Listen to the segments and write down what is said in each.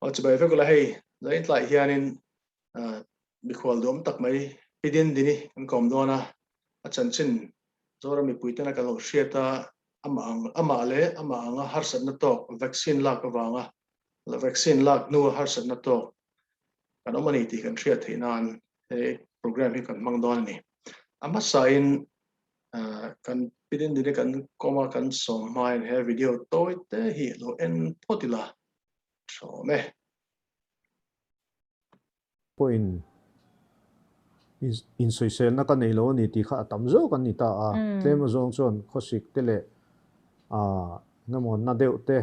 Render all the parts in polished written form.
ở chỗ bây giờ hay lấy lại hianin bị khual đốm tắc mấy pidin đi ni anh cầm đó na ở chân chân rồi mình bùi tên là cái lỗ xe ta ama lệ ama anga har sat na to vaccine la ka wanga la vaccine la nu har sat na to kan omani ti kan thria theinan he program hi kan mang don ni ama sain kan pidin di kan koma kan som mai he video toy te hi lo en potila so me point is in social na kan nei lo ni ti kha tam zo kan ni ta a tlem zong chon khosik tele a ngamon na deu te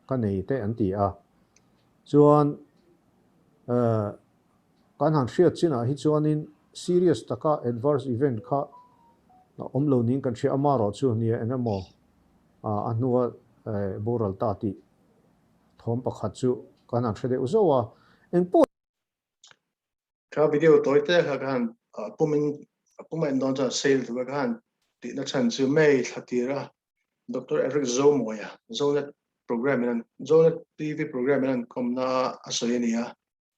kan nei te an ti a chuan kan han hriat china hi chuanin serious taka adverse event kha omlo ning kan thria amaro chu ni engamo anuwa boral ta ti thom pakhat chu kan han thre de uzowa engpo ka video toy te kha kan pumin don cha sale tu kan ti na chan chu mai thatira Dr. Eric Zomoya Zonet program in Zonet TV program in komna asoyenia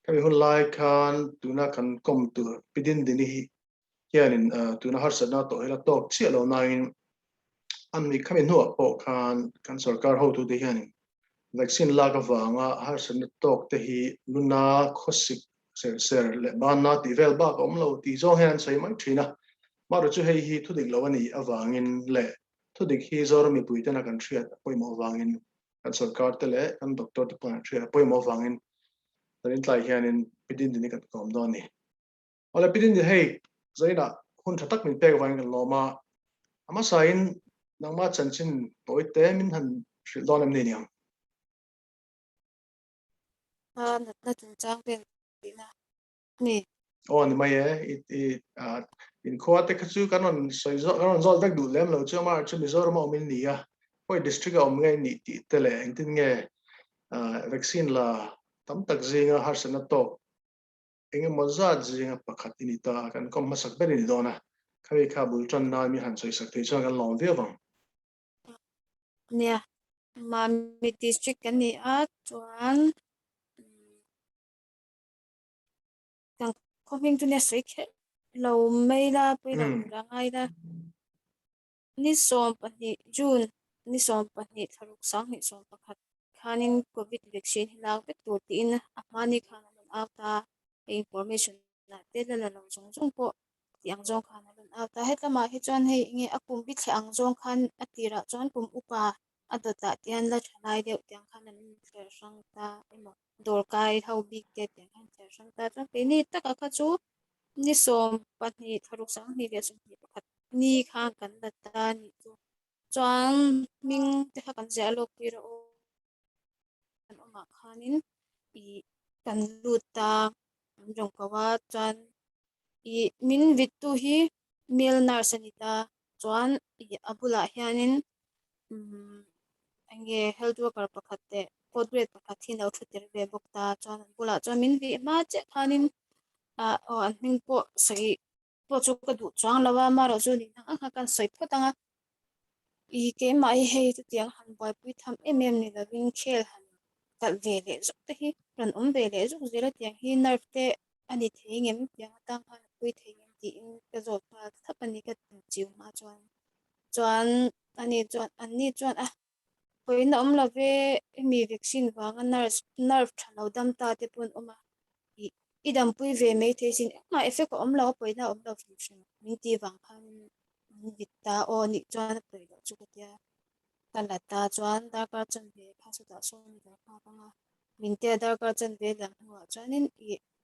kami hun lai kan tuna kan kom tu pidin dini hianin tuna har sana to hela tok chialo nain an mi kami nuwa po kan sarkar ho tu de hianin vaccine la ka wanga har sana tok te hi luna khosik ser le bana ti vel ba kom lo ti zo han sai mai thina maru chu hei hi thudiklo ani awangin le thudik hi Mizoramah pui tena kan thriat poimo wangin kan sarkar te le kan doctor te pan thriat poimo wangin tarin tlai hianin pidin dini kan kom don ni ola pidin di hei zaina hun thatak min pek wangin kan loma ama sain nangma chanchin toy te min han thil don am ni niang na chung chang pen na ni on mai e in khua te khachu kanon soi zo kanon zol tak du lem lo chu ma chu Mizoramah min ni a poi district om ngai ni ti tele engtin nge vaccine la tam tak zinga har sana to enge moza zinga pakhat ini ta kan kom masak ben ni dona khawi kha bul tron na mi han soi sak thei chuan kan lom ve wang nia ma mi district kan ni a chuan kan coming to next week lo mai la pui lo ra ngai da ni som pa ni June ni som pa ni tharuk sang ni som pakhat khanin covid vaccine hilaw pe tur ti in amani khan an auta information na te la lo jong jong po tiang jong khan an auta hetama hi chuan hei nge akum bi thlang jong khan atira chuan pum upa adota tian la thanai deuh tiang khan an thler sang ta emo dor kai thau big te tiang khan thler sang ta chuan pe ni taka kha chu ni som pa ni tharuk sang ni le som ni pakhat ni kha kan la ta ni chu chuan ming te kha kan ja lok pi ro kan oma khanin I kan luta jong kawa chuan I min vitu hi mil narsanita chuan I abula hianin ange health worker pakhatte code pakhat hin lo thutir ve bokta chuan bula chuan min vi ma che khanin o an hming po sai po chu ka du chuang lawa ma ro chu ni na kan soi photanga I ke mai hei tu tiang han boy pui tham ni la wing khel han kal ve le zuk te hi ran ve le zuk zela tiang hi nerve te ani thengem tiang tang han pui thengem ti in ka zo pa thapani ka chiu ma chuan ani chuan poi na la ve mi vaccine wanga nerve thalo dam ta te pun oma idam pui ve me the sin ma effect la poi na lo function min ti wang khan vitta o ni chuan poi lo chu tia kan la ta chuan da ka chan ve kha su da so ni da ka nga min te da ka chan ve lang huwa chuanin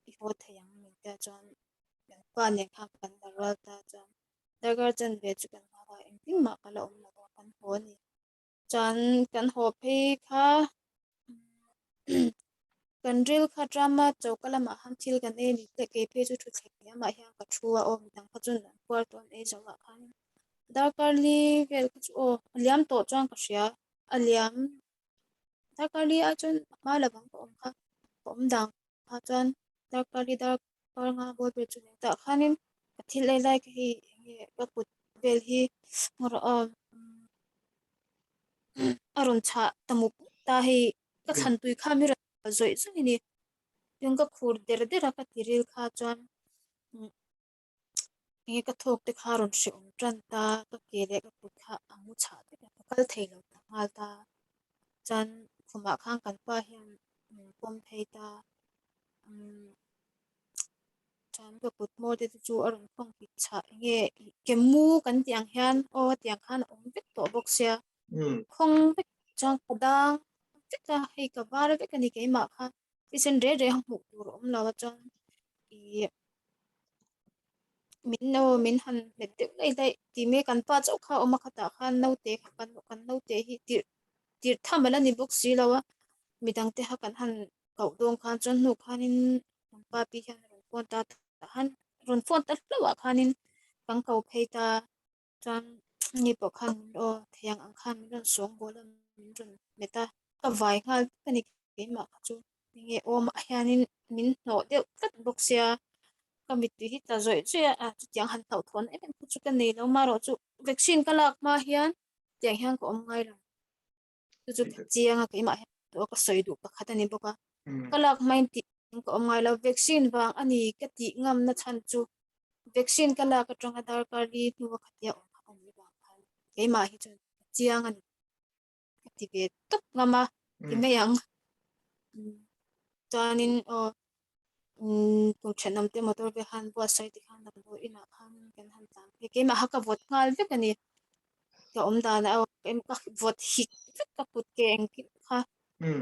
I ho thayang min te chuan pa ne kha kan da ra ta chuan da ka chan ve chu kan ha eng ting ma ka la la kan ho ni chuan kan ho phe kha kan drill kha drama chokalama ham thil kan e ni te ke phe chu thu thek ma hian ka thua o mi dang kha chun kwar ton e jawa khan darkarli vel chu o liam to chuan ka hria aliam darkarli a chun ma la bang ko kha om dang kha chuan darkarli darkar nga bol pe chu ta khanin ka thil lai lai ka hi ka put vel hi ngor aron cha tamuk ta hi ka chan tui kha mi ra rồi chứ này yung cái khur der ra cái tiril kha chuan nghe cái thok te kha ron se tran ta cái kele cái put kha amu cha te ka kal thei lo ta ngal ta chan khuma khang kan pa hian pom thei ta chan cái put mo te chu aron phong pi cha nghe kemu kan tiang hian o tiang khan om vek to bok sia không vek chang padang vek ta hei ka var vek ani ke ma kha ti sen re hang mu tur om lawa chan i min han met te nei dai ti me kan pa chau kha oma khata khan no te kan no te hi tir thamala ni bok si lawa midang te ha kan han kau dong khan chon nu khanin pa pi khan ron phone ta han ron phone ta lawa khanin kang kau phei ta chan ni po khan o thiang ang khan ron song bolam min ron meta ka vai ngal kani ke ma chu nge om hianin min no deuh kat bok sia kami ti hi ta zoi chu a chu tiang han tau thon em chu kan nei lo ma ro chu vaccine ka lak ma hian tiang hian ko om ngai lo chu chiang a ke ma to ka soi du ka khatani boka ka lak main ti ko om ngai lo vaccine wang ani ka ti ngam na chan chu vaccine ka lak ka tang adar ka ri tu wa khatia om kha om ba khan ke ma hi chu chiang ani ti be tok ngama ti me yang chanin o tung chenam te motor ve han bo sai ti khan bo ina khan kan han tam ke ma ha ka vot ngal ve kani ka om da na em ka vot hik ve ka put ke eng ki kha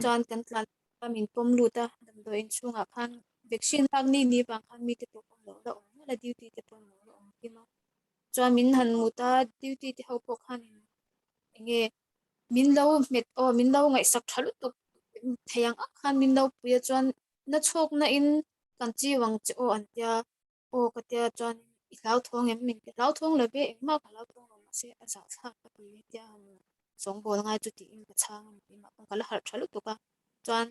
chan kan tlan ka min pom lu ta dam do in chunga khan vaccine hak ni bang khan mi te to kom lo la om la duty te pon lo om ki ma chan min han mu ta duty te ho po khan nge min lo met o min lo ngai sak thalu to thayang ak khan min lo puya chuan na chok na in kan chi wang che o antia o ka tia chuan i lau thong em min lau thong le be ma ka lau thong ma se a sa sa ka pi tia song bol ngai chu ti in ka chang mi ma ka la har thalu to ka chuan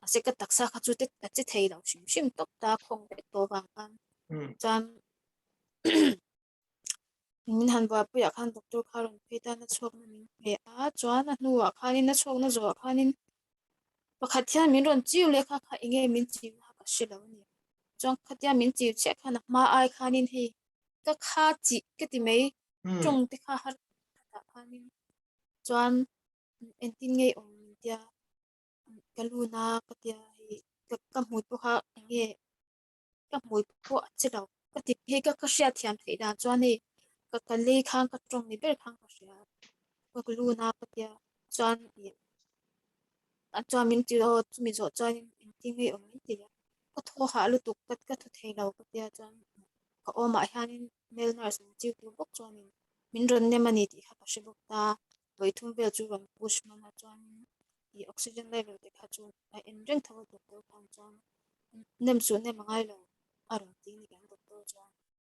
a se ka taksa kha chu te ta che thei lo shim shim tok ta khong be to wang kan chuan min han ba pu ya khan doctor kharon pe ta na chok na min he a chuan a nuwa khanin na chok na zo khanin pakhat hian min ron chiu le kha kha inge min chiu ha ka shilo ni chong khatia min chiu che khana ma ai khanin hi ka kha chi ke ti mei chong te kha har ta khanin chuan entin ngei om tia kaluna ka tia hi ka mu to ha inge ka mu po chilo ka ti he ka sha thiam thei da chuan ni ka le khang ka chong ni ber khang ka sha ka kaluna ka tia chuan cho mình chỉ lo mình sợ cho mình tin người ở mình thì có thua hạ lúc tục cất thuật thầy đầu có tia cho có ôm mãi han mail nurse mình chịu tu bốc cho mình run nem anh thì khác sẽ bốc ta với thun về chú run push mà cho thì oxygen level thì khác chú em răng thâu được đâu còn cho nem xuống nem ngay lo à rồi tiếng thì càng được đâu cho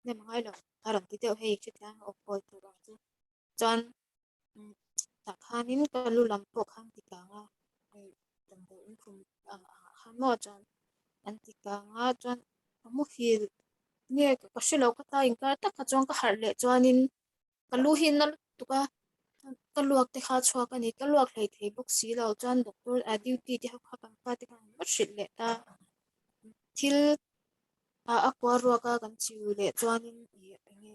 nem ngay lo à rồi tí tiêu hay chứ càng ở coi tu rồi chứ cho ta khanin ka lu lam po khang ti ka nga ai tam bo in khum ha mo chan an ti ka nga chan amu fil nge ka shilo ka ta in ka ta ka chong ka har le chuanin ka lu hin na tu ka luak te kha chhuak ani ka luak hlei thei bok si lo chan doctor a duty ti ha kha kan pa te kan ma shil le ta thil a kwa ro ka kan chiu le chuanin nge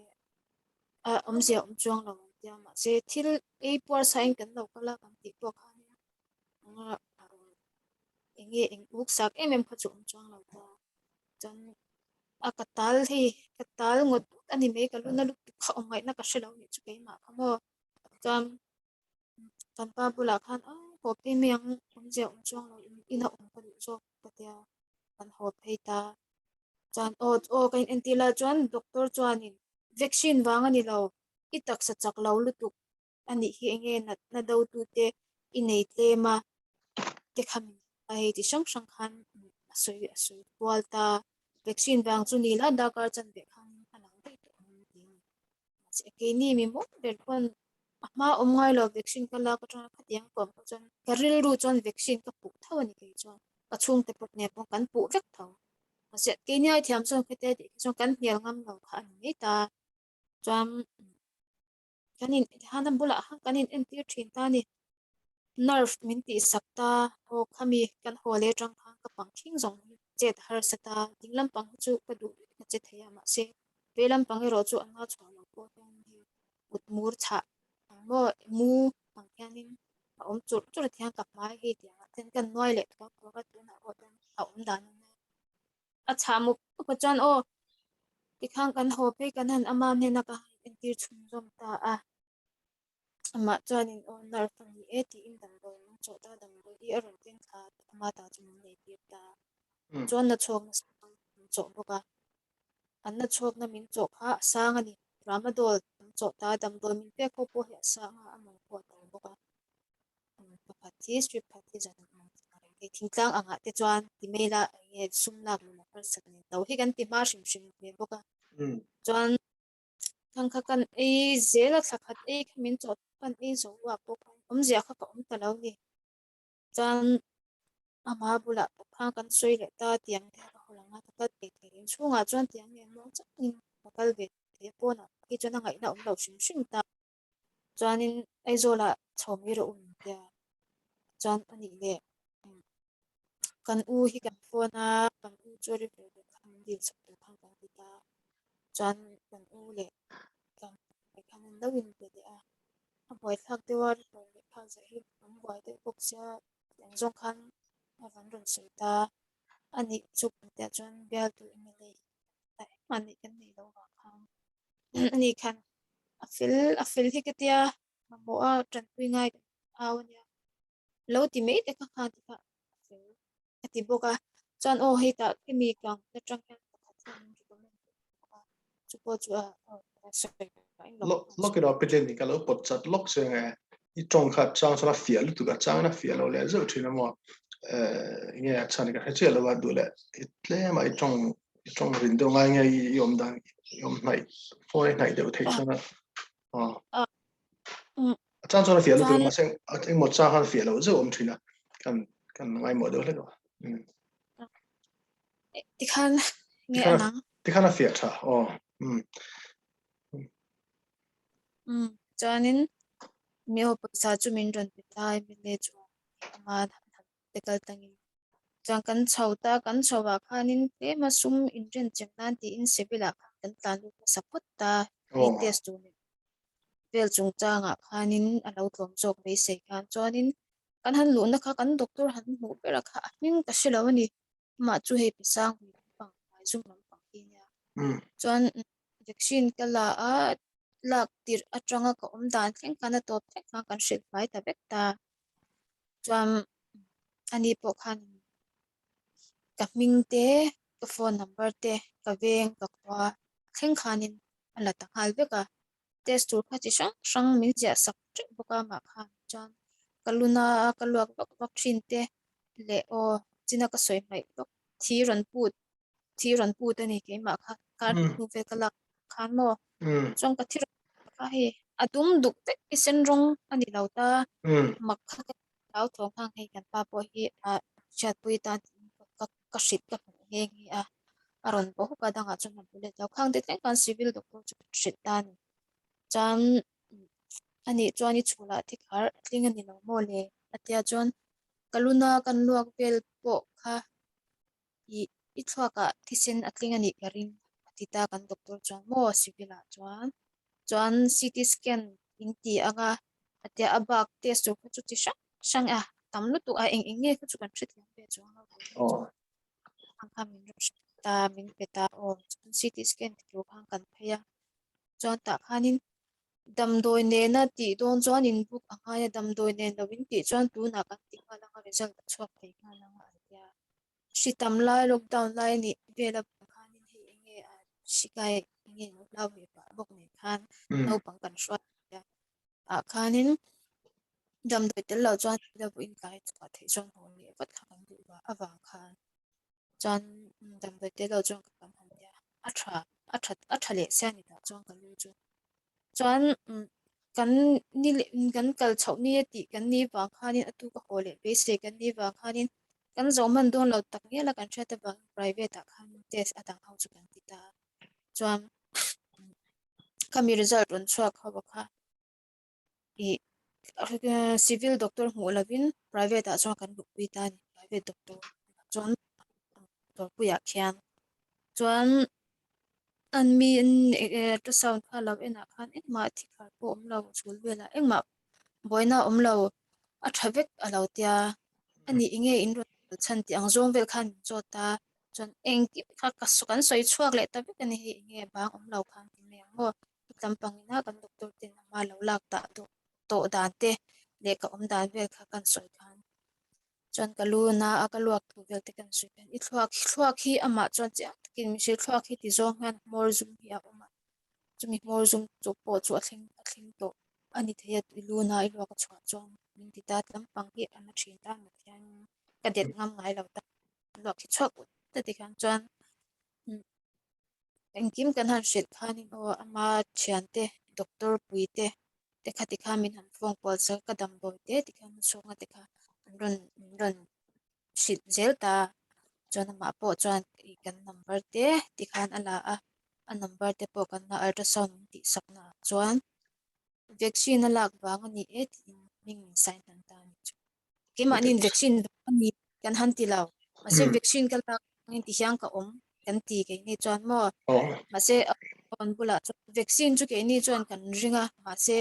om zia om chuang lo tia ma se thil e por sain kan lo kala kan ti to kha ni nga enge eng buk sak em kha chu om chuang lo ta chan a katal hi katal ngot ani me ka lu na lu kha om ngai na ka shelo ni chu ke ma khamo chan chan pa bula khan a ko pe me ang om zia om chuang lo ina om ka lu zo ka tia kan hot phei ta chan o kain antila chuan doctor chuanin vaccine wang ani lo itak sa chak lo lutuk ani hi enge na do tu te inei tle ma te kham ai ti sang sang khan asoi kwalta vaccine wang chu ni la da kar chan be khan anang te se ke ni mi mo bel kon ma om ngai lo vaccine kala ka tang khatiang kom chan karil ru chan vaccine ka pu thawani ke chan ka chung te put ne pon kan pu vek thaw sẽ cái này thì em xong cái tết thì xong cắn nhiều ngâm đầu khá nhiều ta cho cái này hắn năm bữa lạ cái này em tiêu chuyện ta nè nerve min ti sakta ho khami kan hole tang thang ka pang thing zong chet har sata dinglam pang chu ka du ka che theya ma se velam pang ro chu anga chwa lo ko tang hi utmur cha mo mu pang kyanin om chu chu thiang kap mai hi tia ten kan noi le ko ka tu na ko ten om dan a cha mu ko chan o ti khang kan ho pe kan han ama ne na ka in tir chum zom ta a ama chuanin owner pang ni eti in dang doi mang chaw ta dang doi i aron ten kha ama ta chu mang nei tir ta chuan na chawk na sang chaw boka an na chawk na min chaw kha sang ani ramadol chaw ta dang doi min pe ko po he sang a amang ko ta boka pakhat strip phathi jan ang ke thingtlang anga te chuan ti mela nge sum lak lu na par sak ni to hi kan ti ma shim shim me boka chuan thang kha kan e zela thakhat e khamin chaw kan e zo wa pok zia kha ka ta lo ni chan ama bula phang kan soi le ta tiang the ka holanga ta ta te te in chunga chuan tiang nge mo chak in pakal ve te pona ki chana ngai na lo shim shim ta chuanin ai zola chomi ro tia chuan ani le kan u hi kan phona kan u chori ve ve kham dil sak tu phang kan ta chuan kan u le kan kan lo in ve de a boy thak te war boy thak za hi boy te boxia yang zong khan avan run sei ta ani chuk te chuan bel tu emele ta ani kan nei lo wa khang ani khan a fil hi ke tia mo a tran pui ngai awanya lo ti me te kha kha ti kha fil ati boka chuan o hi ta ki mi kang te tang kan kha thiam ri ko men chu po chu a sai lock it up pitlen ni kalo pot chat lock se nge I tong khat chang sala fial tu ka chang na fial lo le zo thina mo nge chan ka che lo wa du le itle mai tong rin do ngai nge yom dan yom mai phone nai de thei chana chang sala fial tu ma seng ateng mo cha han fial lo zo om thina kan ngai mo do le do ti khan nge anang ti khana fiat tha chuanin mi ho paisa chu min ron pi tai mi le chu ama te kal tangi chang kan chhauta kan chhawa khanin te ma sum in ren chemnan ti in sebila kan tlan lu support ta hi test tu ni vel chung changa khanin alo tlom chok me se khan chuanin kan han lu na kha kan doctor han mu pera kha ning ka shilo ni ma chu he pi sang wi pang mai zum lam pang ki nya chuan vaccine kala a lak tir atanga ka dan thleng kana top thleng kha kan shil vai ta bek ta chuan ani po khan ka ming te ka phone number te ka veng ka kwa thleng khanin ala ta hal beka test tur kha chi sang min ja sak tre boka ma khan chuan kaluna kaluak bak thin te le o china ka soi mai bak thi ron put ani ke ma kha ka nu ve kala khan mo chong ka thir ka hi atum duk te isen rong ani lauta makha ka lau thong hang hei kan pa po hi a chat pui ta ka shit ka nge ngi a aron po ka danga chon na bule lau khang te teng kan civil doctor chu shit ta ni chan ani chuan I chula thikhar tling ani lo mo le atia chuan kaluna kan luak vel po kha I thwaka thisen atling ani karing atita kan doctor chuan mo civila chuan CT scan in ti anga atia abak test chu chi sang a tamlu tu a eng nge chu kan thrit yang pe chuan ang kha min ta min peta o CT scan ti lu khang kan phaya chuan ta khanin damdoi ne na ti don chuan in book anga ya damdoi ne lo in ti chuan tu na kan ti kha langa result chhuak thei kha langa atia shitam lai lockdown lai ni vela khanin hi nge a shikai nge no law ve pa bok ne khan no pang kan shwa a khanin damdoi tel lo chuan la bu in kai chwa thei chuan ho ni vat kha kan du ba awang khan chuan damdoi tel lo chuan kan han ya a tha le se ni ta chuan kan lu chu chuan kan ni kan kal chho ni ti kan ni wa khanin atu ka hole be se kan ni wa khanin kan zo man don lo tak nge la kan thata ba private a khan test atang hau chu kan ti ta chuan kami result on chhuak kha ba kha I civil doctor mu lavin private a chuan kan bu pui ta ni private doctor chuan doctor puya khian chuan an mi to sound kha lo ena khan engma thi khar po om lo chul vela engma boina om lo a thavek a lo tia ani inge in ro chan ti ang zong vel khan chota chuan eng ki kha ka su kan soi chuak le ta bek ani hi inge bang om lo khan ti me mo tlampang ina kan doctor tin ma lo lak ta to dan te le ka om dan vel kha kan soi khan chuan kaluna akaluak tu vel te kan soi kan i thluak hi ama chuan chiang takin mi se thluak hi ti zong han mor zum hi a oma chumi mor zum chu po chu a thling to ani theya luna i lok chwa chuan min ti ta tlampang hi ana thin ta ma thian ka det ngam ngai lo ta lok hi chok ta ti khan chuan engkim kan han shet khanin o ama thiante doctor puite te khati kha min han phone call sa kadam boy te ti khan songa te kha ron shit zelta chuan ama po chuan i kan number te ti khan ala a number te po kan na ultrasound ti sakna chuan vaccine alak wang ani e ti ming sign tan ta ni chu kema nin vaccine ani kan han ti law ase vaccine kan lak ngin ti hyang ka om kan ti ke ni chuan mo Mahse on bula vaccine chu ke ni chuan kan ringa Mahse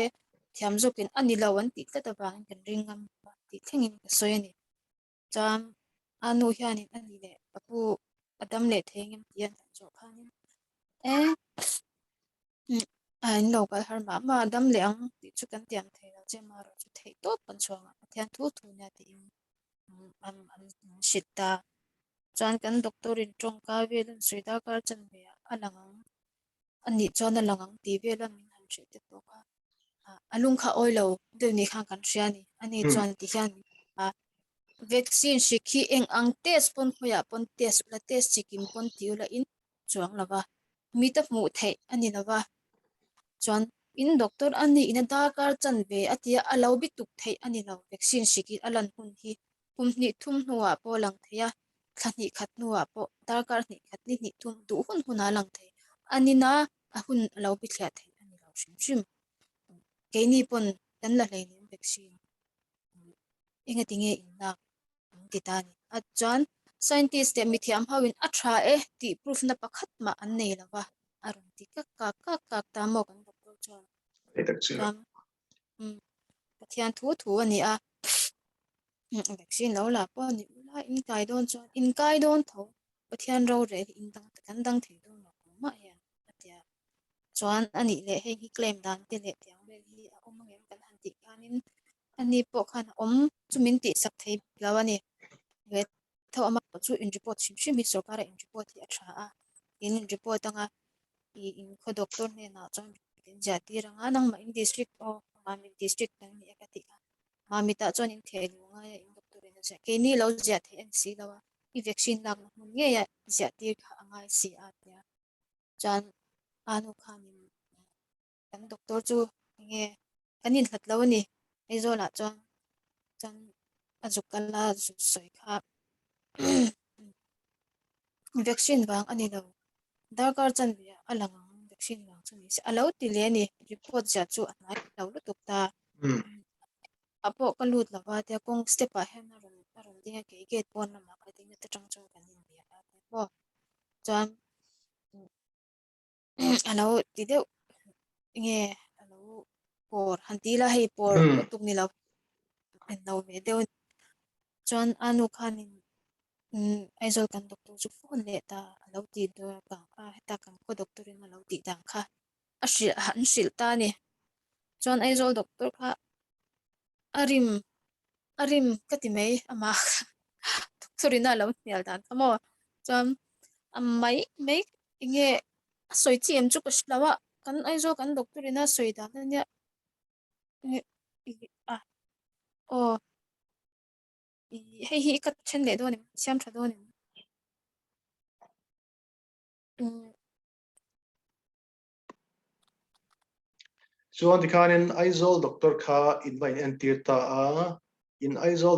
thiam zokin ani lawan ti tlata ba kan ringam ti thlengin ka soy ani cham anu hianin ani le apu adam le thengem tian cho khanin anh lo ka har ma adam le ang ti chu kan tiam thei la che ma ro chu thei to pan chuang a thian thu na ti am shita chuan kan doctor in tong ka velin suida kar chan be alangang ani chuan alangang ti velam min han che te to ka alung kha oilo de ni khan kan hriani ani chuan ti hian vaccine shikhi eng ang test pon khoya pon test la test chikim pon tiula in chuang lawa mi ta mu thei ani lawa chuan in doctor ani in dakar chan ve atia alo bi tuk thei ani lo vaccine shiki alan hun hi humni thum nuwa po lang theya thani khat nuwa po dakar ni khat ni thum du hun huna lang thei ani na a hun alo bi thla thei ani lo shim ke ni pon kan la hlei ni vaccine inga tinge inna titani a chuan scientist te mi thiam hawin a tha ti proof na pakhat ma an nei lawa aron ti ka ta mo kan doctor chuan cham pathian thu ani a vaccine lo la po ni ula in kai don tho pathian ro re in dang kan dang thei do ma ya atia chuan ani le hi claim dan te le tiang le hi a om ngem kan han ti kanin ani po khan om chumin ti sak thei lawani ve tho ama chu in report shim mi sarkara in report hi a tha a in report anga in kho doctor ne na chang tin jati ranga nang ma in district o ma min district kan ni ekati ma mi ta chon in thelu nga in doctor ne ja ke ni lo ja the en si lawa i vaccine lak na mun nge ya jati kha anga si a tia chan anu khanin kan doctor chu nge kanin hlat lawani ei zola chon chan azukala zu soi kha vaccine wang ani lo dakar chan bia alang vaccine wang chu ni alo ti le ni report ja chu anai lo lu tuk ta apo kalut lawa te kong step a hen ron dinga ke gate pon na ma ka dinga ta chang chang kan ni bia ta po chan alo ti de nge alo por hantila hei por tuk ni lo en lo me de chan anu khanin aizol kan doctor chu phone le ta alo ti do ka ta kan ko doctor in alo ti dang kha a shil han shil ta ni chuan aizol doctor kha arim kati mai ama doctor ina lo nial dan kamo chuan mai inge soi chi em chu ka shlawa kan aizol kan doctor ina soi dan nia o hei ka chen le do ni siam tha do ni chuan ti khanin aizol doctor kha in vain en tir ta a in aizol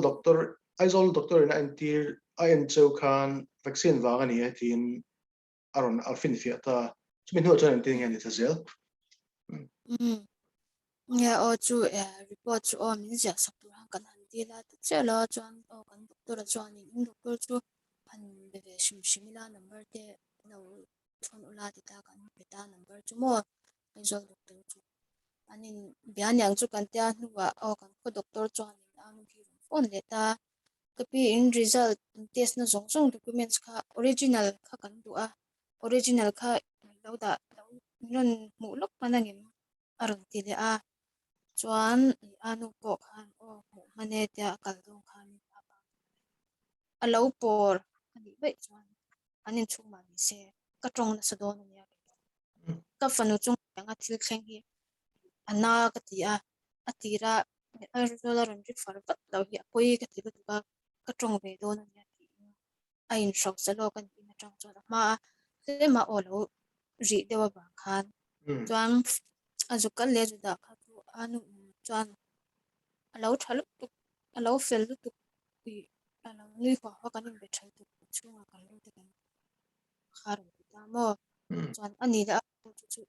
doctor in en tir a en cheu khan vaccine wang ani he tin aron alfin fi ta chumi nu chuan en tin nge ni thazel nghe ô chú report chú ô mình giờ sắp tu hàng cần hành đi là tất cả là chọn ô cần doctor là chọn những doctor chú hành về simila number te lâu chọn ula thì ta cần beta number chú mua result doctor chú anh bian yang chú cần tia nuwa ô cần có doctor chọn những anh khi phone leta tapi in result test na zong zong documents kha original kha kan du a original kha lo da lo ron mu lok panangin aron ti le a chuan anu po khan o mu mane tia kal dong khan a lo por ani be chuan anin chung ma mi se ka tong na sa don ania ka fanu chung nga thil thleng hi ana ka ti a atira a rola ron ri far vat lo hi poi ka ti ka ka tong ve don ania ti a in shok sa lo kan ina tang chuan ma se ma o lo ri dewa ba khan chuan azu kal le ju da kha tu anu chuan alo thaluk tu alo fel tu pi alo nui ko ha kan in be thai tu chunga kan lu te kan kharu ta mo chuan ani da chu chu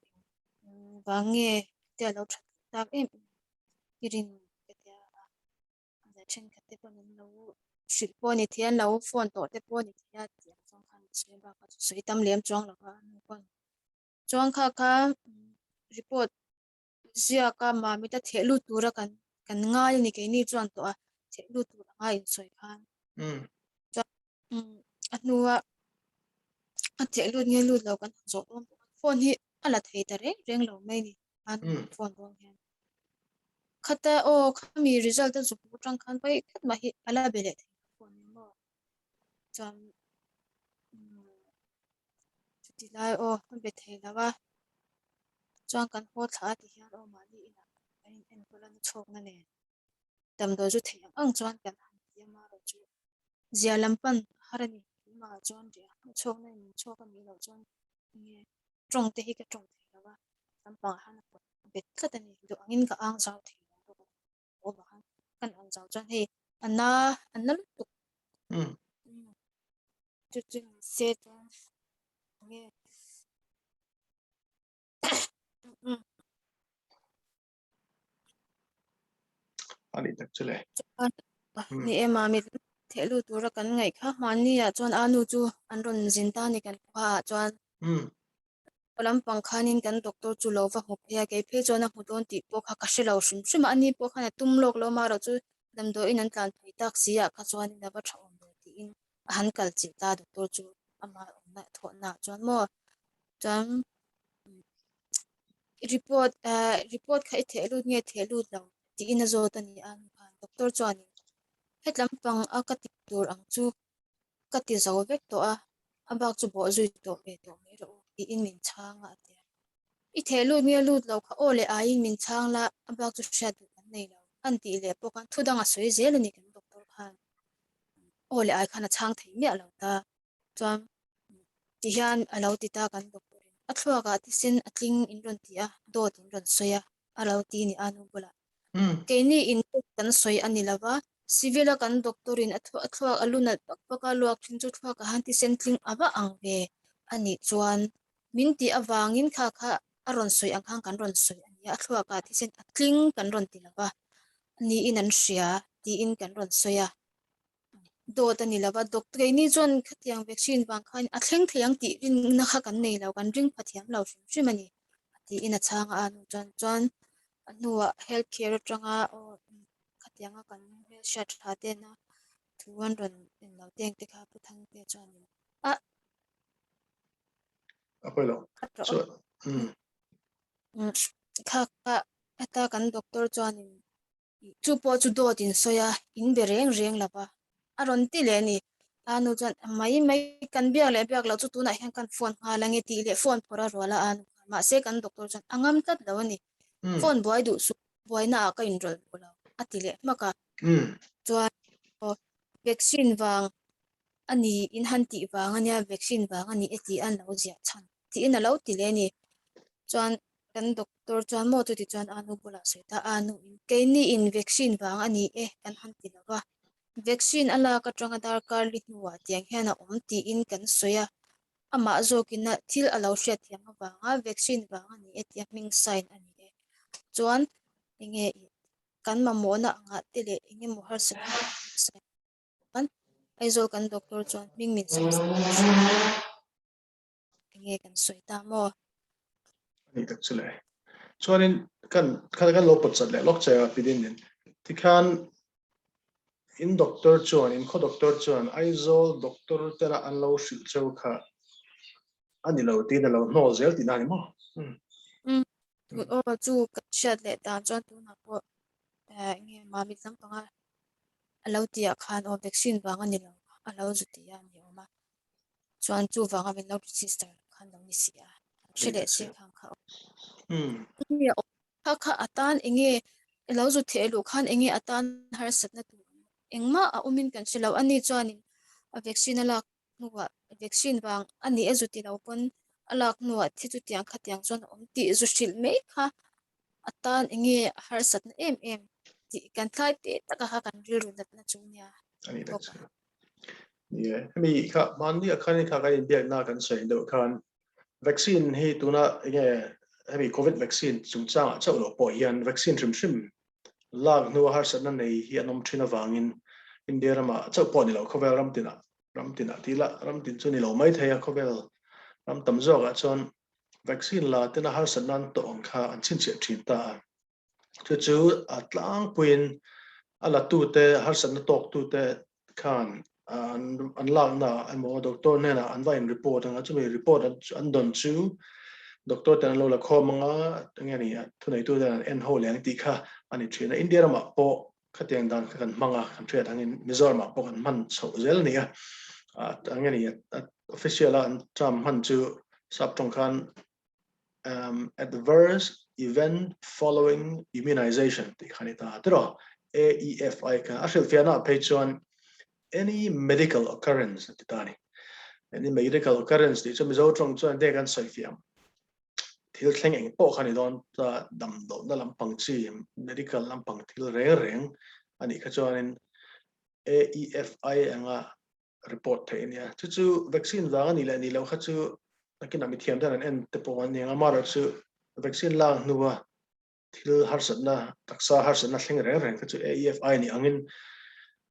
wange te alo that ta em irin ke te a chen ka te pon lo shit po ni thian lo phone to te po ni thia ti chong khan se ba ka sei tam lem chong lo ka nu kon chong kha kha report zia ka ma mi ta thelu tura kan ngai ni ke ni chuan to a thelu tura ngai soi khan anuwa a thelu nge lu lo kan zo tom phone hi ala thei ta reng lo mai ni an phone bong hian khata o khami result ta zu tang khan pai khat ma hi ala bele phone ni mo cham ti lai o be thei lawa chuan kan ho thla ti hian o ma ni ina en kolan chok na ne tam do ju thei ang chuan kan han ti ma ro chu zia lampan harani ma chuan ria chok na ni chok mi lo chuan nge trong te hi ka trong thei lawa lampa han ko bet khat ani do angin ka ang zau thei lo o ba han kan ang zau chuan hei anna lu tu chu chu se chuan nge ani tak chule ni ema mi thelu tura kan ngai kha mani ya chuan anu chu an ron zin ta ni kan kha chuan kolam pangkhanin kan doctor chu lo wa hop ya ke phe chona hudon ti po kha ka shelo shim shim ani po kha tum lok lo ma ro chu dam do in an tlan thai tak sia kha chuan in ba thaum ti in han kal chi ta doctor chu ama na tho na chuan mo chuan report khai thelu nge thelu lo ti in a zo ta ni an khan doctor chuan hetlam pang a ka ti tur ang chu ka ti zo vek to a abak chu bo zui to be to me ro ti in min changa te I thelu mi lu lo kha ole a in min chang la abak chu sha du kan nei lo an ti le po kan thu danga soi zel ni kan doctor khan ole ai khana chang thei mi lo ta chuan ti hian a lo ti ta kan doctor a thua ka ti sin a tling in ron ti a do tin ron soya a lo ti ni anu bula ke ni in kan soi ani lawa civil kan doctor in athwa aluna pakka luak thin chu thwa ka han ti sentling aba angve ani chuan min ti awangin kha kha aron soi ang khang kan ron soi ani athwa ka ti sen atling kan ron ti lawa ni in an hria ti in kan ron soya do ta ni lawa doctor ni chuan khatiang vaccine bang khan athleng thliang ti rin na kha kan nei lo kan ring pathiam lo shim ani ti in a changa anu chuan nuwa healthcare tanga o khatianga kan shat thate na 200 in lo teng te kha pu thang te chuan a apelo so kha ata kan doctor chuan chu po chu do tin soya in be reng lapa aron ti le ni anu chuan mai kan biak le biak lo chu tu na hian kan phone nga langi ti le phone phora rola anu ma se kan doctor chuan angam tat lo ni phone boy du su boy na ka in rol bola atile maka chuan vaccine wang ani in han ti wang ania vaccine wang ani eti an lo zia chan ti in a lo ti le ni chuan kan doctor chuan mo tu ti chuan anu bola se ta anu ke ni in vaccine wang ani kan han ti lawa vaccine ala ka tanga dar kar li nuwa tiang hian a ti in kan soya ama zokina thil alo hriat thiam awanga vaccine wang ani etia ming sign ani chuan inge kan mamona anga tele inge mo har sat kan aizol kan doctor chuan ming min sam inge kan soita mo ani tak chule chuanin kan lopot chatle lok cha pidin din tikhan in doctor chuan in kho doctor chuan aizol doctor tera an lo shil cheu kha ani lo ti na lo no zel ti na ni mo o chu kan shat le ta chuan tu na po inge ma mi sam panga alo tia khan o vaccine wang ani lo alo zu ti ya ni oma chuan chu wanga min lo register khan lo ni sia chile se khang kha inge kha atan inge alo zu the lu khan inge atan har sat na tu engma a umin kan chilo ani chuan a vaccine ala nuwa vaccine wang ani azuti lo pon alak nuwa thi chu tiang kha tiang chuan om ti zu shil me kha atan inge har sat na em ti kan thlai te taka kha kan ril ru na chu nia ani tak chu ye mi kha man ni akhani kha ka in biak na kan sei do khan vaccine hi tuna nge hemi covid vaccine chung chang chau lo po hian vaccine shim lak nu har san na nei hi anom thina wangin india rama chau po ni lo khovel ram tina tila ram tin chu ni lo mai thaya khovel ram tam zo ga chon vaccine la tina har san nan to ong kha an chin che thin ta chu atlang puin ala tu te har san na tok tu te khan an lak na an mo doctor ne na an vain report anga chu report an don chu doctor tan lo la kho manga ngani thunai tu dan en ho leng ti kha ani thina india ma po khateng dan kan manga kan thre thangin Mizoramah po kan man so zel nia ngani official an tram man chu sap tong khan adverse event following immunization ti khani ta tro AEFI ka ashil fiana page one any medical occurrence ti tani any medical occurrence ti chu mizo tong chuan de kan soi fiam thil thleng eng po khani don ta dam do na lampang chi medical lampang thil reng ani kha chuanin AEFI anga report thein ya chu vaccine wang ani la ni lo kha chu takin ami thiam dan en te po an anga mar chu vaccine la nuwa thil har satna taksa har satna thleng reng kha chu AEFI ni angin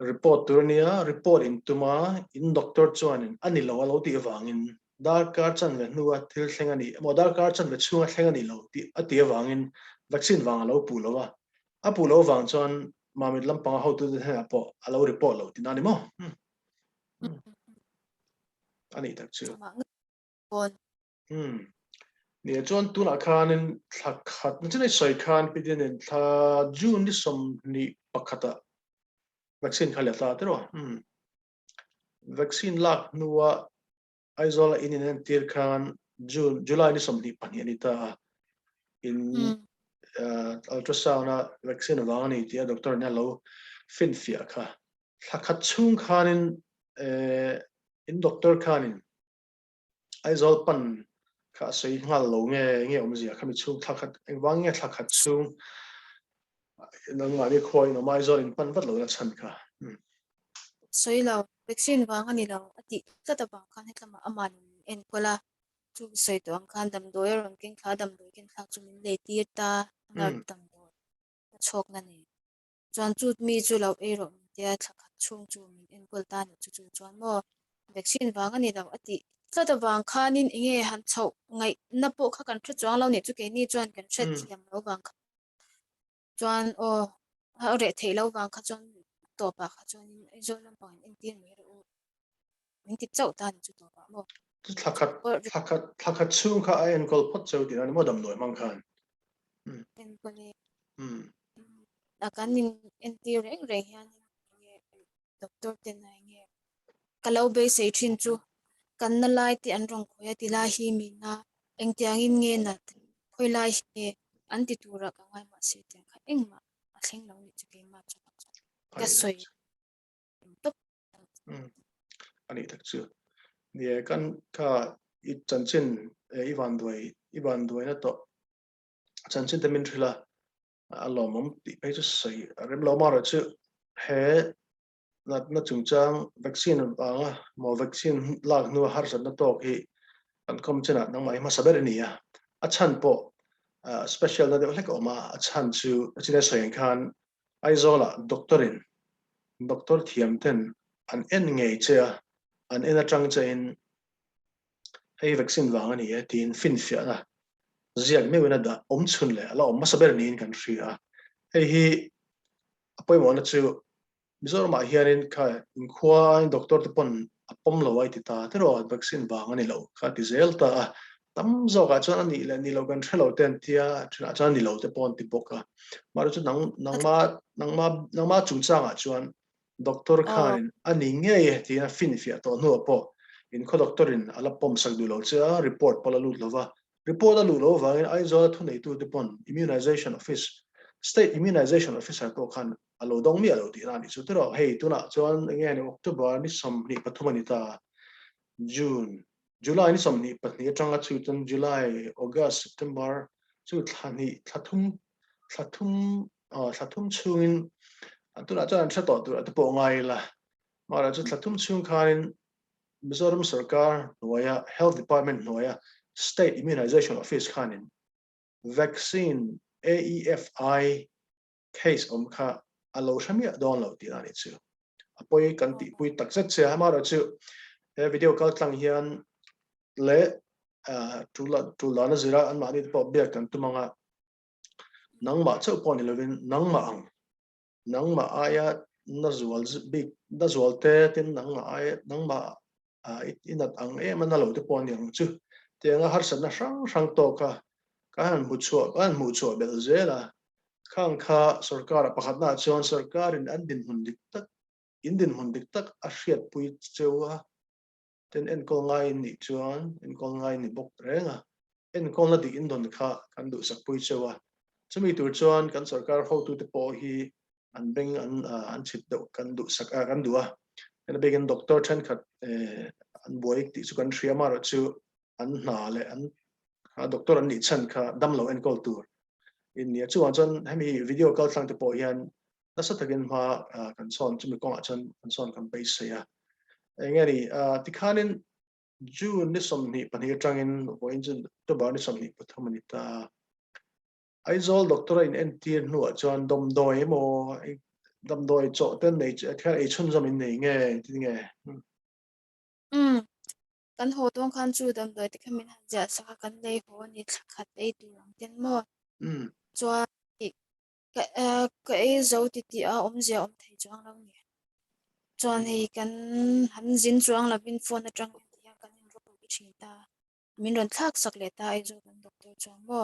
report turnia report in tuma in doctor chuanin ani lo ti wangin dar kar chan ve nuwa thil thlengani modar kar chan ve chunga thlengani lo ti ati wangin vaccine wang lo pu lo wa a pu lo wang chuan mamit lampang ho tu ha po alo report lo tinani mo ani tak chu ma bon nia chuan tuna khanin thakhat chane soi khan pidin tha june ni som ni pakhata vaccine khala ta tro vaccine lak nuwa aizola inin tir khan June July ni som ni pani ani ta in ultrasound vaccine wangani tia doctor na lo fin fia kha thakhat chung khanin in doctor khanin aizol pan kha sei ngal lo nge omzia khami chung thakhat engwang nge thakhat chung nangani khoi no mai zol in pan vat lo na chan kha soi lo vaccine wang ani lo ati tata ba khan hetama aman en kola chu soi to ang khan dam doyer ron king kha dam doi king kha chu min le ti ta ngar dam do chok na ni chuan chu mi chu lo e ro tia thakhat chung chu min en kol ta ni chu chuan mo vaccine wang ani lo ati tata wang khanin inge han chho ngai na po kha kan thre chuang lo ni chu ke ni chuan kan thret thiam lo wang chuan o ha re thei lo wang kha chuan to pa kha chuan ai zo lam pang in tin me ro min ti chau ta ni chu to pa mo thakhat chung kha en kol phot chau ti ani mo dam loi mang khan en ko ni mm la kan nin en ti reng reng hian doctor te na nge kalau be sei thin chu kan na lai ti an rong khoya ti la hi mi na eng tiang in nge na khoi lai hi an ti tura ka ngai ma se te kha eng ma a thleng lo ni chu ke ma chu ka soi to ani tak chu nia kan kha I chanchin iwan doi na to chanchin te min thila alomom ti pe chu sei rem lo ma ro chu he na chungchang vaccine anga mo vaccine lak nu har san na to hi an kom chena nang mai ma saber ni ya a chan po special na de like oma chan chu chine soyang khan aizola doctor thiam ten an en ngei che an en atang che in hei vaccine wang ani e tin fin fia na ziak me wena da chun le ala om masaber ni in country a hei hi apoi mo na chu Mizoramah hianin kha in khwa in doctor te pon apom lo ai ti ta te ro vaccine wang ani lo kha ti zel ta tam zo ga chuan ani le ni lo kan thelo ten tia thina chuan ni lo te pon ti boka mar chu nangma chung changa chuan doctor khan ani nge ti na fin fia to no po in kho doctor in ala pom sak du lo cha report pala lu lova report alu lo wa in ai zo thu nei tu te pon immunization office state immunization officer to khan alo dong mi alo ti na ni chu te ro hei tu na chuan nge ni October ni som ni pathumani ta June July ni som ni patni atanga chu tan July August September chu thani thlathum chungin tuna chuan thla to tu po ngai la mara chu thlathum chung khanin Mizoram Sarkar noya health department noya state immunization office khanin vaccine AEFI case kha alo shamia don lo ti ani chu apoi kan ti pui takchat che hamara chu video call tlang hian le tula na zira an mani po bek kan tumanga nangma chau pon 11 nangma aya nazwal big nazwal te tin nangma aya nangma inat ang man lo te pon yang chu te nga har san na sang to ka kan mu chu bel zela khang kha sarkar pakhat na chuan sarkar in an din hundik tak a hriat pui chewa ten en kol ngai ni chuan en kol ngai ni bok renga en kol na di indon kha kan du sak pui chewa chumi tur chuan kan sarkar ho tu te po hi an beng an chit do kan du sak kan duwa en begen doctor then khat an boi ti chu kan thriama ro chu an hna le an doctor an ni chan kha damlo en kol tur in nia chuan chuan hemi video call tlang te po hian nasa takin ma kan son chumi kong chan kan son kan base ya engari tikhanin June ni som ni pani tangin point to ba ni som ni pathumani ta aizol doctor in NT nu chuan dom doi mo dom doi cho ten nei thar e chun zam in nei nge ti nge kan ho tong khan chu dam doi ti khamin han ja sa kan nei ho ni khat ei tu ten mo chwa ka e zo ti ti a om zia om thei chuang lo ni chuan hei kan han zin chuang la bin phone atang ya kan ro ki thi ta min ron thak sak le ta ai zo kan doctor chuang mo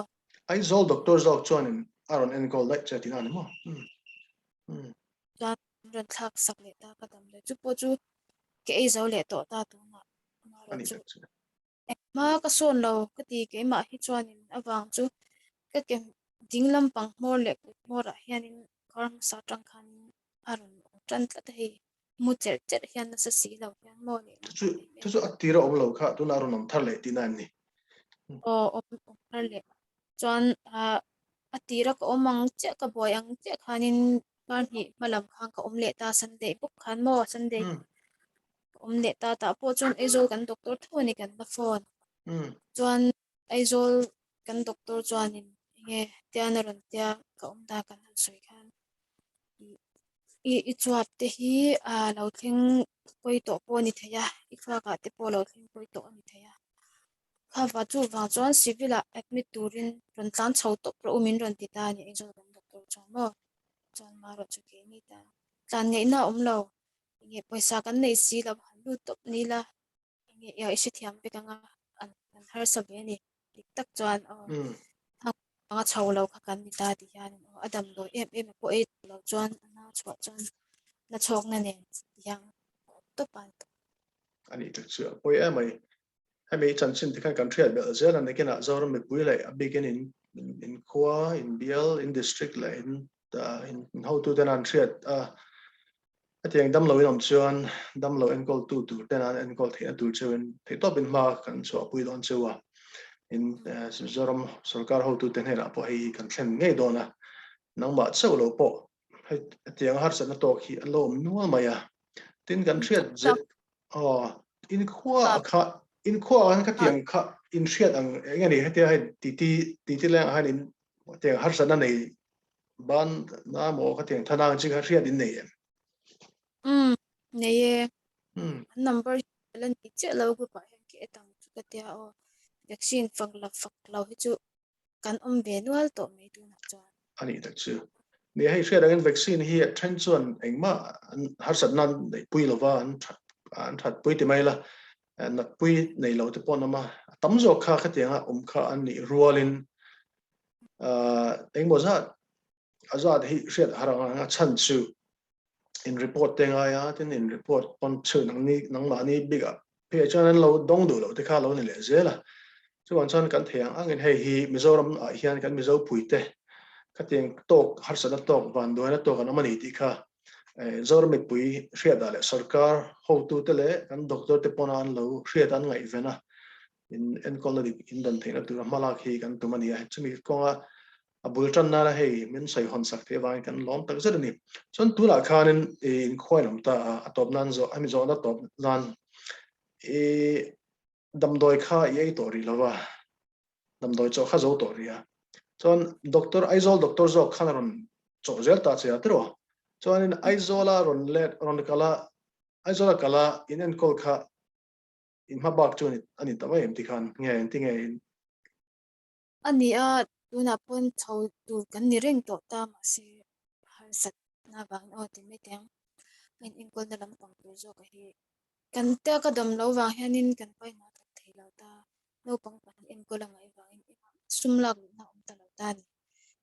aizol doctor zok chuan in aron en kol like chatin ani mo chuan ron thak sak le ta ka dam le chu po chu ke ei zo le to ta tu ma ro ani chu tak chu ma ka son lo ka ti ke ma hi chuan in awang chu ka ke dinglam pang mor le mor a hianin korm sa tang khan aron tran tla te hi mu cher cher hian na sa si lo hian mo ni na chu chu atira om lo kha tu na ron om thar le ti nan ni o har le chuan a tira ka omang che ka boy ang che khanin kar hi malam khang ka om le ta sunday book khan mo sunday om le ta ta po chuan ezol kan doctor thoni kan na phone chuan aizol kan doctor chuanin nge tiana ron tia ka omda kan han soi khan i chuat te hi lo thleng poi to po ni theya i kha ka te po lo thleng poi to ni theya kha va chu wa chuan civil admit turin ron tlan chho to pro umin ron ti ta ni aizol kan doctor chuan mo chuan ma ro chu ke ni ta tlan ngei na om lo nge paisa kan nei si lo han lu top ni la nge ya isi thiam pe kanga an har sa be ni tik tak chuan nga chho lo kha kan ni ta ti hian adam lo em po e lo chuan na chho chuan na chok na ne yang to pan ani tak chu poi mai hemi chan chin tikhan country bel zel an nekena zoram me pui lai a begin in khwa in bial in district la in how to then an triat atiang dam lo in om chuan dam lo en kol tu ten an en kol the tu chuan the top in ma kan chu pui don chuwa in zoram sarkar how to ten hera po hei kan thlen ngei dona nangma chau lo po atiang har san to khi alom nual maya tin kan triat je in khwa an ka tiang kha in shit ang ngani hete hai ti lang han in te har sana nei ban na mo ka teng thana chi ka shit in nei Neye hmm number lan ti che lo gu pa hen ke tang chu ka tia o vaccine fak la hi chu kan ve nual to me tu na cha ani tak chu ni hai shit ang vaccine hi than chuan engma har sana nei pui lova an that pui ti mai la na pui nei lo te pon ma tam zo kha ka tenga kha an ni rualin engmo za azad hi shit haranga chan chu in report tenga ya tin in report pon chu nang ma ni biga pe chan lo dong do lo te kha lo ni le zela chu wan chan kan theng angin hei hi Mizoram hian kan Mizo puite ka teng tok har sana tok van do na tok an mani ti kha Zoram pui hria da le sarkar ho tu te le kan doctor te pon an lo hria dan ngai vena in koladi in dan theina tu malak hi kan tu mani a chumi konga abul tan na la hei min sai hon sak te wang kan lom tak zet ni chon tu la khanin in khoilam ta atop nan zo ami zo na top nan e dam doi kha ye to ri lawa dam doi cho kha zo to ri a chon doctor aizol doctor zo khanaron cho zel ta che atro chon in aizola ron le ron kala aizola kala inen kol kha in ma bak chun ani tawa em ti khan nge en ti nge ani a tu na pon chau tu kan ni reng to ta ma se har sat na bang o ti me teng in kol na lam pang tu zo ka hi kan ta ka dam lo wa hianin kan pai na ta thei lo ta no pang pan in kol ngai wa in sum lak na ta lo ta ni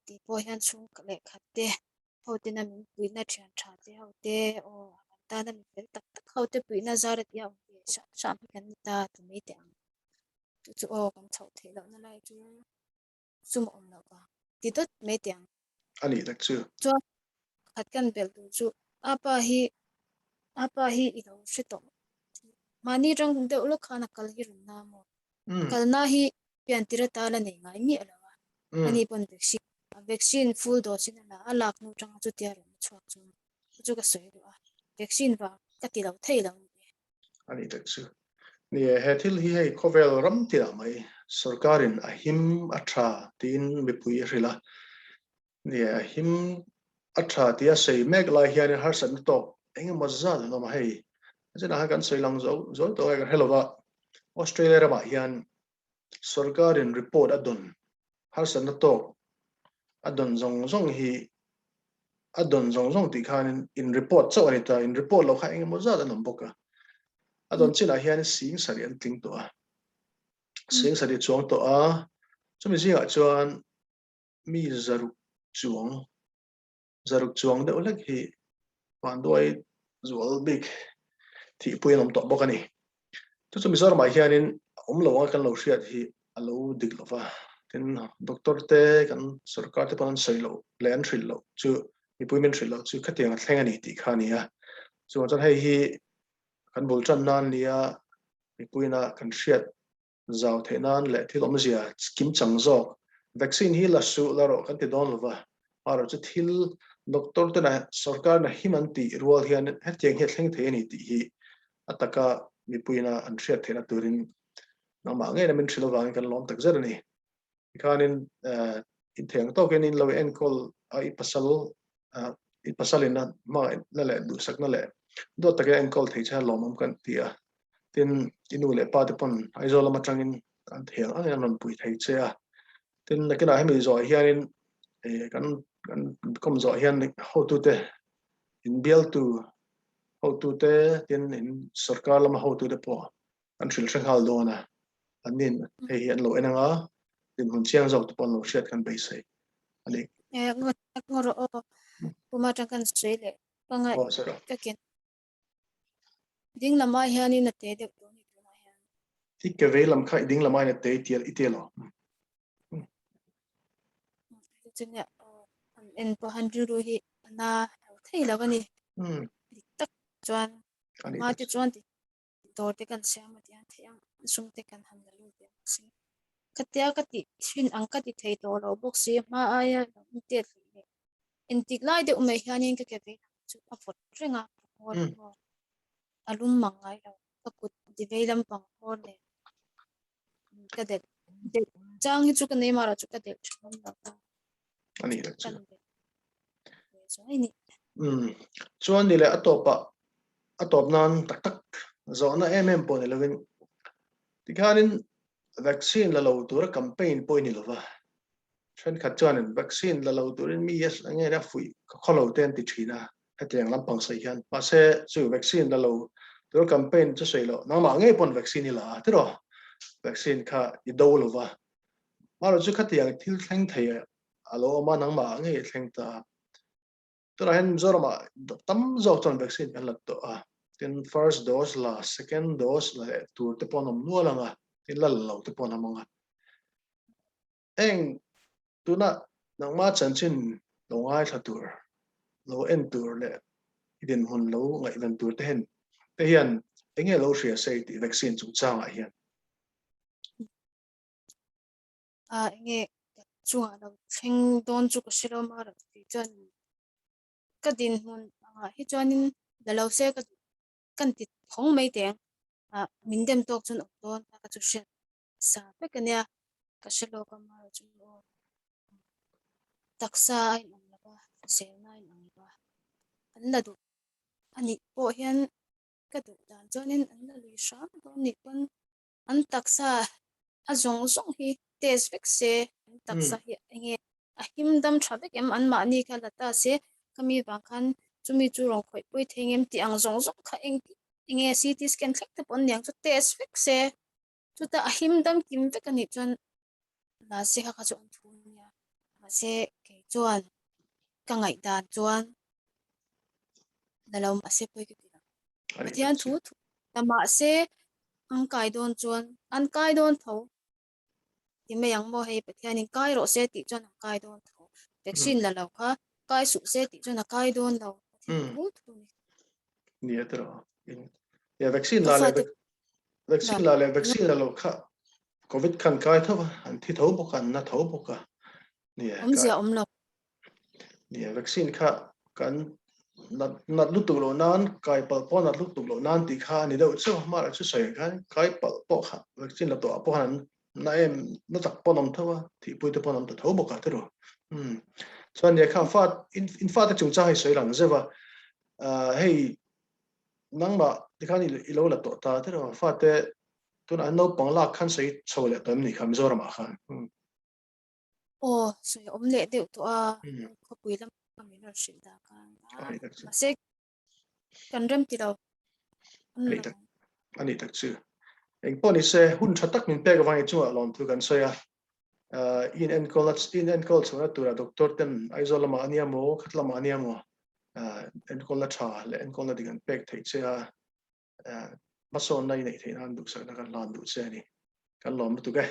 ti po hian chung ka le khat te ho te na min pui na thian tha te ho te o ta na mi fel tak tak ho te pui na zarat ya sa kan ta tu me teng tu chu o kan chau thei lo na lai chu sum om lo ba ti tot me tiang ani tak chu cho khat kan bel tu chu apa hi i lo shi to mani rang de ulo khana kal hi run na mo kal na hi pian tira ta la nei ngai mi ala wa ani pon vaccine full dose na alak nu tang chu tia ron chuak chu ka soi do a vaccine ba ka ti lo thei lo ani tak chu ni he thil hi hei khovel ram ti la mai sarkarin a him a tha tin mi pui rila ni a him a tha ti a sei mek lai hian har san to eng ma za no ma hei jena ha kan sei lang zo zo to ga helova Australia ra ba hian sarkarin report adon har san to adon zong hi adon zong ti khan in report chaw ani ta in report lo kha eng ma za da nam boka adon china hian sing sari an tling to a sing sari chuang to a chumi zinga chuan mi zaruk chuang de olek hi pandoi zual big thi puilam to bokani chu chumi Mizoramah hianin lo kan lo hriat hi alo thudiklo va tin doctor te kan sarkar te pan sei lo le an thril lo chu mi puimen thril lo chu khatiang thleng ani ti khania chu chan hei hi kan bul chan nan nia mi puina kan hriat zau thenan le thilom zia kim changzo vaccine hi la su la ro kan ti don lova aro chu thil doctor te na sarkar na himanti rual hian hetiang he thleng the ani ti hi ataka mi puina an hriat thena turin nang ma nge na min thrilo wang kan lom tak zera ni khanin in theng to ken in lo en kol i pasalin na ma la le du sak na le do ta en kol thei cha lom kan tia tin inu le pa te pon aizola matangin kan theng ang an pui thei che a tin na kena hemi zo hianin kan kom zo hian ho tu te in bial tu ho tu te tin in sarkar lama ho tu te po an thil hal do na anin hei an lo enanga tin hun chiang zo te pon lo hriat kan bei sei ani ngoro o puma tang kan sei le panga o sara ka ken ding lama hianin na te de do ni tu na hian ti ke velam khai ding lamai na te tial itelo chunya en po hanju ro hi na thei la bani tak chuan ani ma tak ti chuan ti dor te kan siam ma tian theiang sum te kan han la lu te si katia ka ti shin ang ka ti thei to lo bok si ma aya te en ti lai de umai hianin ka ke ve chu a fot renga hor alum mangai lo ka kut di ve lam pang hor le cái đẹp trang hi chu cái này mà ra chu cái đẹp không đâu anh ấy cái chứ rồi này chuan đi lại atop nan tak zo na em po ne lovin tikhanin vaccine la lo tur campaign po ni lova chen khat chuan vaccine la lo turin mi yes ange na fui kholo ten ti thina ateng lampang sai hian pa se chu vaccine la lo tur campaign chu sei lo na ma nge pon vaccine la tiro vaccine kha i do lova ma lo chu khatiang thil thleng thei alo ma nang ma nge thleng ta tura hen Mizoramah tam zo ton vaccine kan lat to tin first dose la second dose la tur te pon om nuala nga tin la lo te pon amanga eng tuna nang ma chanchin lo ngai thatur lo en tur le idin hun lo ngai van tur te hen te hian enge lo ria sei ti vaccine chung chang a hian nghe chu đâu thing don chu cái silo mà ra thì chân cái din hun hi cho nên là lâu xe cái cần thịt không mấy tiếng mình đem tốt cho nó don cái chu xe sa cái này cái silo cái mà chu taksa ai nang laba se nai nang laba an la du ani po hian ka du dan chonin an la lui sha do ni kon an taksa a zong zong hi test fix se an taksa hi nge a him dam thabek em an ma ni kha lata se kami ba khan chumi chu rong khoi pui thengem ti ang zong zong kha eng nge CT scan thlek te pon yang chu test fix se chu ta a him dam kim te kan ni chon la se kha chu an thu nia ma se ke chuan ka ngai dan chuan dalam ase poi ke tira pathian thu tama se ang kai don chuan an kai don tho ti me yang mo hei pathian in kai ro se ti chuan ang kai don tho vaccine la lo kha kai su se ti chuan a kai don lo pathian thu thu ni atro ya vaccine ka la fa le te vaccine la lo kha covid kan kai thawa an thi tho bokan na tho boka ni om ka zia om lo ni vaccine kha kan nat lu tu lo nan kai pal pon nat lu tu lo nan ti kha ni do chu ma ra chu sai kha kai pal po kha vaccine la to po han na em na tak ponom thawa thi pui te ponom ta tho boka tro chuan ne kha fa in fa ta chung cha hai soi lang zewa hei nangma tikhani ilo la to ta tro fa te tun an no pangla khan sei chole tam ni kham Mizoramah khan o so om le de to a ko pui lam mi ro shin da kan ma se kan rem ti lo ani tak chu eng poni se hun thatak min pe ga wangi chu alon tu kan soya in en college na tura doctor ten aizolama aniamo khatlama aniamo en college tha le en college digan pek thei che mason nai nei thei nan du sa na kan lan du che ni kan lom tu ge